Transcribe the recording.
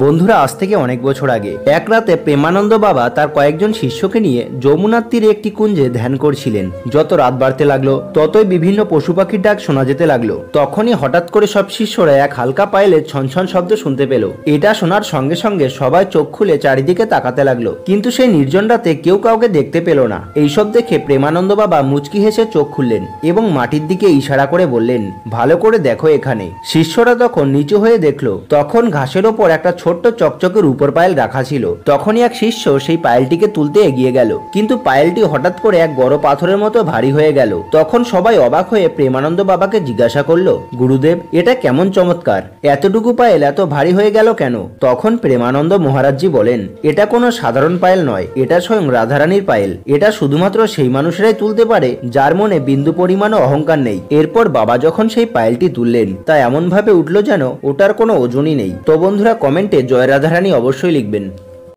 বন্ধুরা, আজ থেকে অনেক বছর আগে এক রাতে প্রেমানন্দ বাবা তার কয়েকজন শিষ্যকে নিয়ে যমুনার তীরে একটি কুঞ্জে ধ্যান করছিলেন। যত রাত বাড়তে লাগলো ততই বিভিন্ন পশু পাখির ডাক শোনা যেতে লাগলো। তখনই হঠাৎ করে সব শিষ্যরা এক হালকা পায়েলের ছনছন শব্দ শুনতে পেল। এটা শোনার সঙ্গে সঙ্গে সবাই চোখ খুলে চারিদিকে তাকাতে লাগলো, কিন্তু সেই নির্জন রাতে কেউ কাউকে দেখতে পেল না। এইসব দেখে প্রেমানন্দ বাবা মুচকি হেসে চোখ খুললেন এবং মাটির দিকে ইশারা করে বললেন, ভালো করে দেখো এখানে। শিষ্যরা তখন নিচু হয়ে দেখলো, তখন ঘাসের ওপর একটা ছোট্ট চকচকে রূপোর পায়েল রাখা ছিল। তখনই এক শিষ্য সেই পায়েলটিকে তুলতে এগিয়ে গেল, কিন্তু পায়েলটি হঠাৎ করে এক বড় পাথরের মতো ভারী হয়ে গেল। তখন সবাই অবাক হয়ে প্রেমানন্দ বাবাকে জিজ্ঞাসা করলো, গুরুদেব, এটা কেমন চমৎকার, এতটুকু পায়েল এত ভারী হয়ে গেল কেন? তখন প্রেমানন্দ মহারাজজি বলেন, এটা কোনো সাধারণ পায়েল নয়, এটা স্বয়ং রাধারানীর পায়েল। এটা শুধুমাত্র সেই মানুষেরাই তুলতে পারে যার মনে বিন্দু পরিমাণও অহংকার নেই। এরপর বাবা যখন সেই পায়েলটি তুললেন তা এমন ভাবে উঠলো যেন ওটার কোনো ওজনই নেই। তো বন্ধুরা, কমেন্টে জয় রাধারানী অবশ্যই লিখবেন।